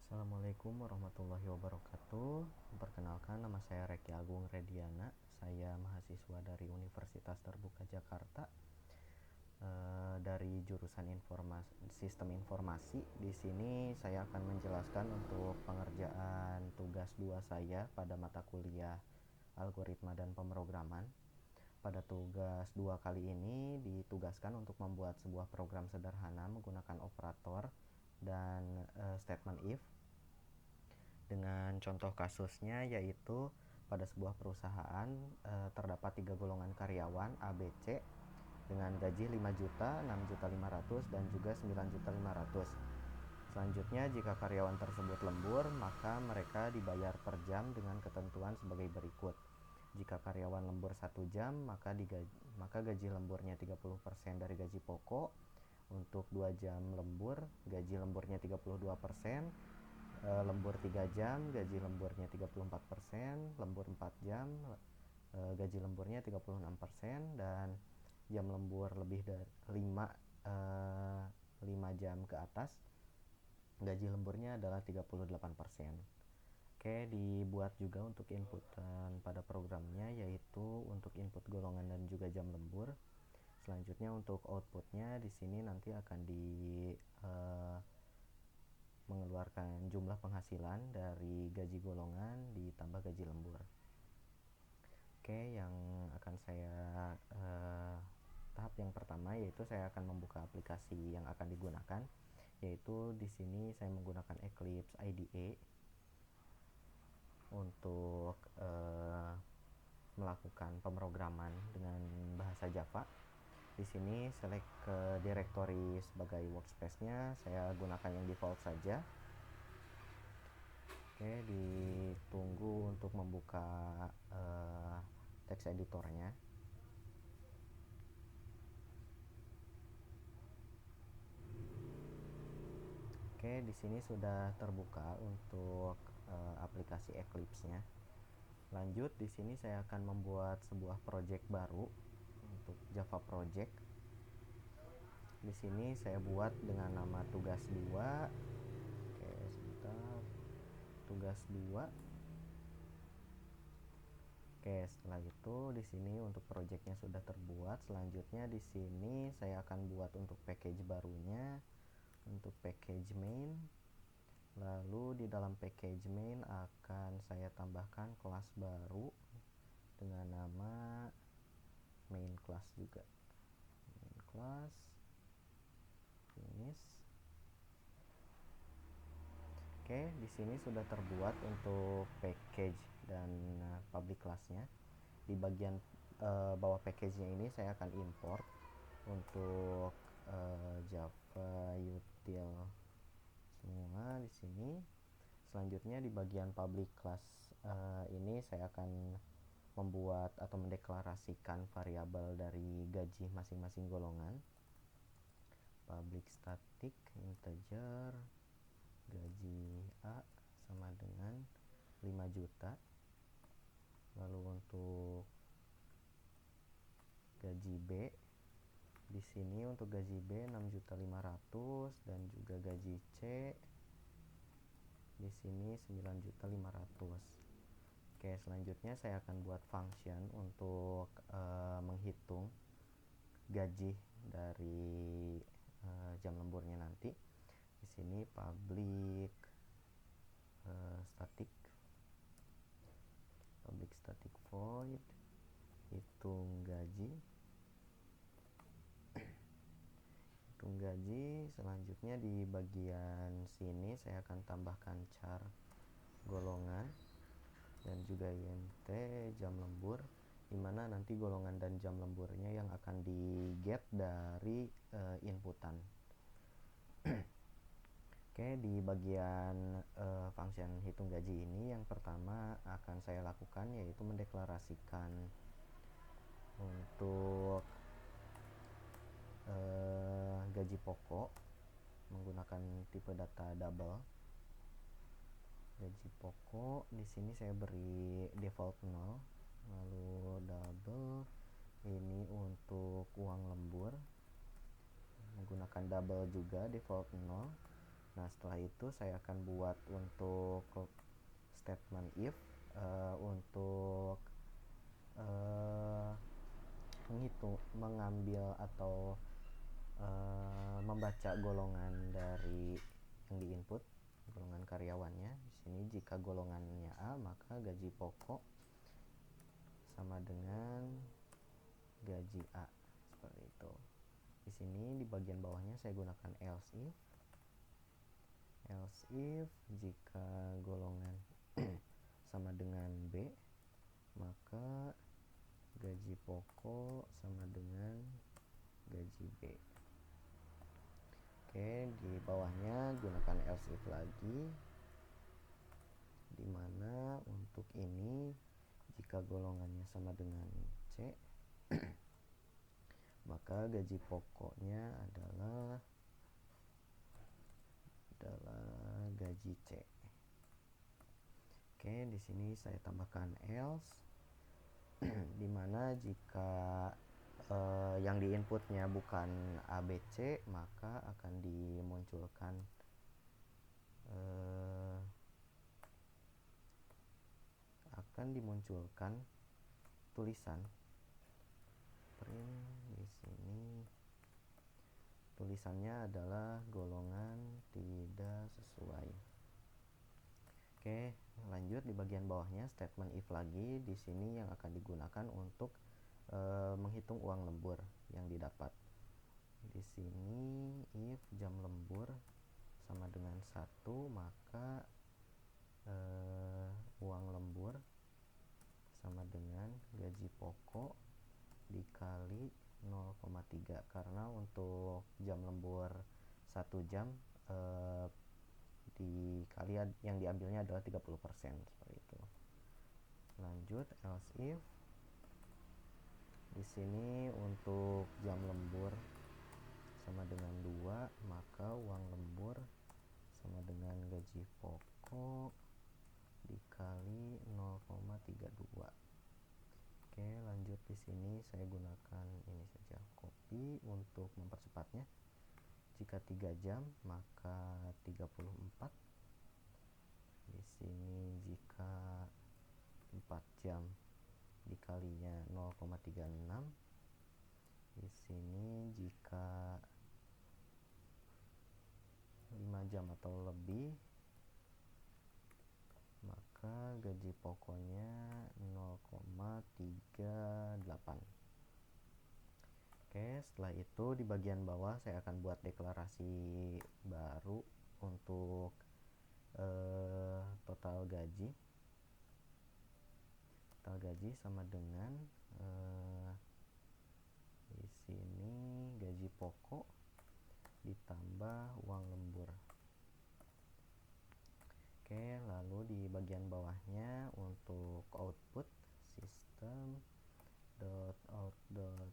Assalamualaikum warahmatullahi wabarakatuh. Perkenalkan, nama saya Reki Agung Rediana. Saya mahasiswa dari Universitas Terbuka Jakarta, dari jurusan Sistem Informasi. Di sini saya akan menjelaskan untuk pengerjaan tugas 2 saya pada mata kuliah Algoritma dan Pemrograman. Pada tugas 2 kali ini ditugaskan untuk membuat sebuah program sederhana menggunakan operator dan statement if. Dengan contoh kasusnya yaitu pada sebuah perusahaan terdapat 3 golongan karyawan A, B, C dengan gaji 5 juta, 6 juta 500 dan juga 9 juta 500. Selanjutnya, jika karyawan tersebut lembur, maka mereka dibayar per jam dengan ketentuan sebagai berikut. Jika karyawan lembur 1 jam, maka gaji lemburnya 30% dari gaji pokok. Untuk 2 jam lembur, gaji lemburnya 32%. Lembur 3 jam, gaji lemburnya 34%. Lembur 4 jam, gaji lemburnya 36%. Dan jam lembur lebih dari 5 jam ke atas, gaji lemburnya adalah 38%. Oke, dibuat juga untuk inputan pada programnya, yaitu untuk input golongan dan juga jam lembur. Selanjutnya untuk outputnya di sini nanti akan mengeluarkan jumlah penghasilan dari gaji golongan ditambah gaji lembur. Oke, yang akan saya tahap yang pertama yaitu saya akan membuka aplikasi yang akan digunakan, yaitu di sini saya menggunakan Eclipse IDE untuk melakukan pemrograman dengan bahasa Java. Di sini select ke directory sebagai workspace-nya, saya gunakan yang default saja. Oke, ditunggu untuk membuka text editornya. Oke, di sini sudah terbuka untuk aplikasi Eclipse-nya. Lanjut, di sini saya akan membuat sebuah project baru untuk Java project. Di sini saya buat dengan nama tugas 2. Oke, sebentar. Tugas 2. Oke, setelah itu di sini untuk projectnya sudah terbuat. Selanjutnya di sini saya akan buat untuk package barunya, untuk package main. Lalu di dalam package main akan saya tambahkan kelas baru dengan nama main class juga. Main class, finish. Oke, di sini sudah terbuat untuk package dan public class-nya. Di bagian bawah package-nya ini saya akan import untuk Java util semua di sini. Selanjutnya di bagian public class ini saya akan membuat atau mendeklarasikan variabel dari gaji masing-masing golongan. Public static integer gaji A sama dengan 5 juta. Lalu untuk gaji B, di sini untuk gaji B 6.500.000 dan juga gaji C di sini 9.500.000. Oke, selanjutnya saya akan buat function untuk menghitung gaji dari jam lemburnya nanti. Di sini public static void hitung gaji. Selanjutnya di bagian sini saya akan tambahkan char golongan dan juga int jam lembur, dimana nanti golongan dan jam lemburnya yang akan di get dari inputan. Oke, di bagian function hitung gaji ini yang pertama akan saya lakukan yaitu mendeklarasikan untuk gaji pokok menggunakan tipe data double. Gaji pokok di sini saya beri default 0, lalu double ini untuk uang lembur menggunakan double juga default 0. Nah, setelah itu saya akan buat untuk statement if untuk mengambil atau membaca golongan dari yang diinput, golongan karyawannya. Di sini jika golongannya A, maka gaji pokok sama dengan gaji A, seperti itu. Di sini di bagian bawahnya saya gunakan else if jika golongan sama dengan B, maka gaji pokok sama dengan gaji B. Oke, di bawahnya gunakan else if lagi, dimana untuk ini jika golongannya sama dengan C, maka gaji pokoknya adalah gaji C. Oke, di sini saya tambahkan else, dimana jika yang diinputnya bukan ABC, maka akan dimunculkan tulisan print. Di sini tulisannya adalah golongan tidak sesuai. Oke, lanjut di bagian bawahnya statement if lagi. Di sini yang akan digunakan untuk menghitung uang lembur yang didapat. Di sini if jam lembur sama dengan 1, maka uang lembur sama dengan gaji pokok dikali 0,3, karena untuk jam lembur 1 jam dikali yang diambilnya adalah 30%, seperti itu. Lanjut else if. Di sini untuk jam lembur sama dengan 2, maka uang lembur sama dengan gaji pokok dikali 0,32. Oke, lanjut di sini saya gunakan ini saja, copy untuk mempercepatnya. Jika 3 jam maka 34. Di sini jika 4 jam dikalinya 0,36. Di sini jika 5 jam atau lebih, maka gaji pokoknya 0,38. Oke, setelah itu di bagian bawah saya akan buat deklarasi baru untuk total gaji sama dengan di sini gaji pokok ditambah uang lembur. Oke, lalu di bagian bawahnya untuk output system.out.print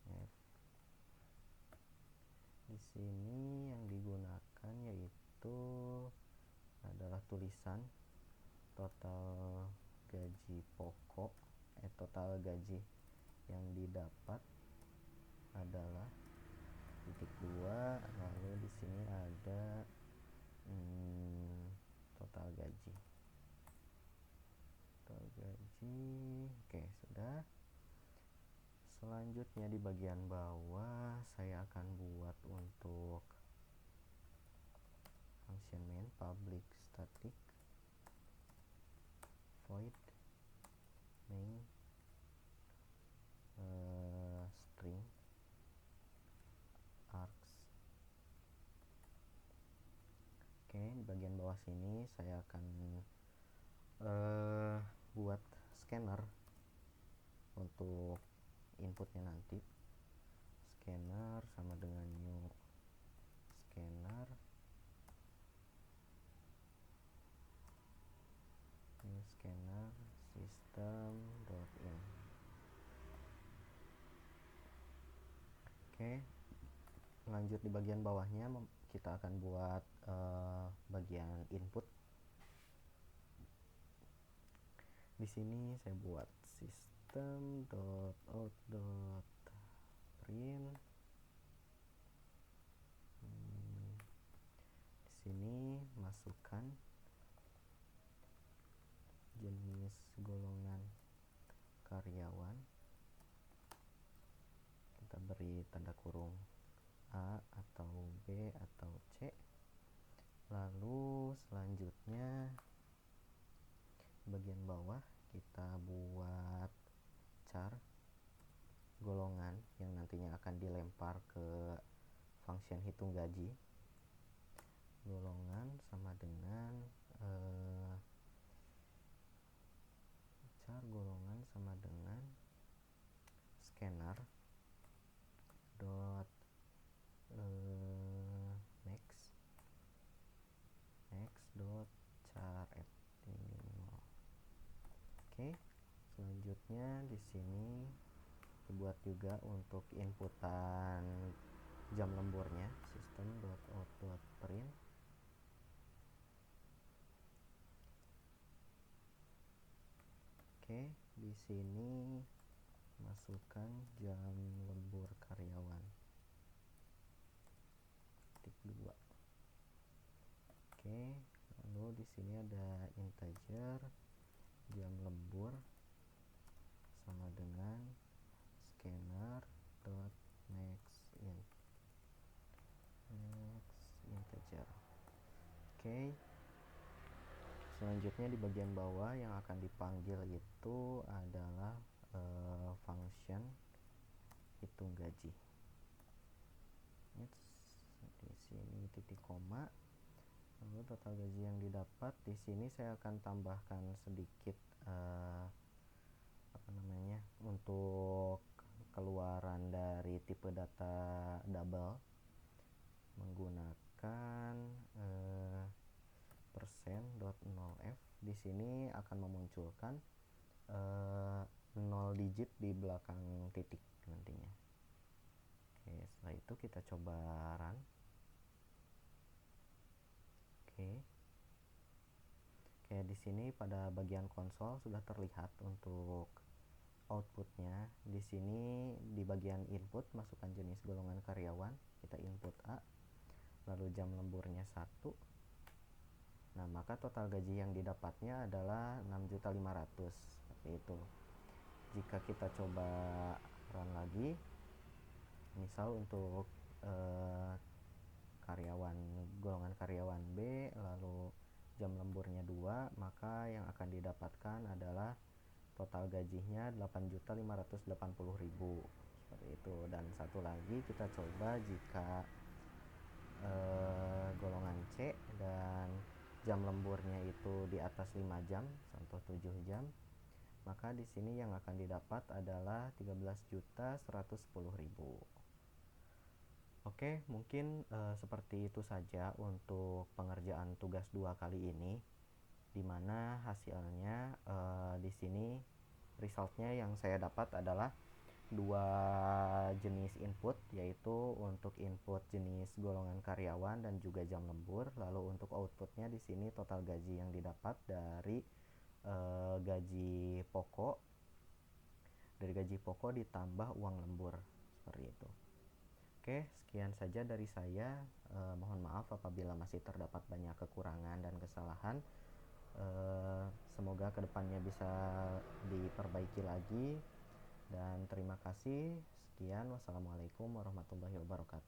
F. Di sini yang digunakan yaitu adalah tulisan total gaji pokok, total gaji yang didapat adalah titik 2, lalu di sini ada total gaji. Oke, sudah. Selanjutnya di bagian bawah saya akan buat untuk function main public static void main string args. Oke, di bagian bawah sini saya akan buat scanner untuk inputnya nanti. Scanner sama dengan new scanner system.in. Oke, lanjut di bagian bawahnya kita akan buat bagian input. Di sini saya buat system.out.print. Di sini masukkan jenis golongan karyawan, kita beri tanda kurung A atau B atau C. Lalu selanjutnya bagian bawah kita buat char golongan yang nantinya akan dilempar ke function hitung gaji. Golongan sama dengan char golongan sama dengan scanner dot next dot char at minimal. Oke, selanjutnya di sini dibuat juga untuk inputan jam lemburnya, system.out.print. Oke, di sini masukkan jam lembur karyawan titik 2. Oke, lalu di sini ada integer jam lembur sama dengan scanner dot next integer. Oke, selanjutnya di bagian bawah yang akan dipanggil itu adalah function hitung gaji. Di sini titik koma. Lalu total gaji yang didapat di sini saya akan tambahkan sedikit untuk keluaran dari tipe data double menggunakan %.0f. Di sini akan memunculkan 0 digit di belakang titik nantinya. Oke, setelah itu kita coba run. Oke, di sini pada bagian konsol sudah terlihat untuk outputnya. Di sini di bagian input masukkan jenis golongan karyawan, kita input A, lalu jam lemburnya 1. Nah, maka total gaji yang didapatnya adalah 6.500.000 seperti itu. Jika kita coba run lagi, misal untuk golongan karyawan B, lalu jam lemburnya 2, maka yang akan didapatkan adalah total gajinya 8.580.000 seperti itu. Dan satu lagi kita coba jika golongan C dan jam lemburnya itu di atas 5 jam, contoh 7 jam, maka di sini yang akan didapat adalah 13.110.000. Oke, mungkin seperti itu saja untuk pengerjaan tugas 2 kali ini, di mana hasilnya di sini resultnya yang saya dapat adalah 2 jenis input, yaitu untuk input jenis golongan karyawan dan juga jam lembur. Lalu untuk outputnya di sini total gaji yang didapat dari gaji pokok ditambah uang lembur, seperti itu. Oke, sekian saja dari saya. Mohon maaf apabila masih terdapat banyak kekurangan dan kesalahan. Semoga kedepannya bisa diperbaiki lagi. Dan terima kasih. Sekian, wassalamualaikum warahmatullahi wabarakatuh.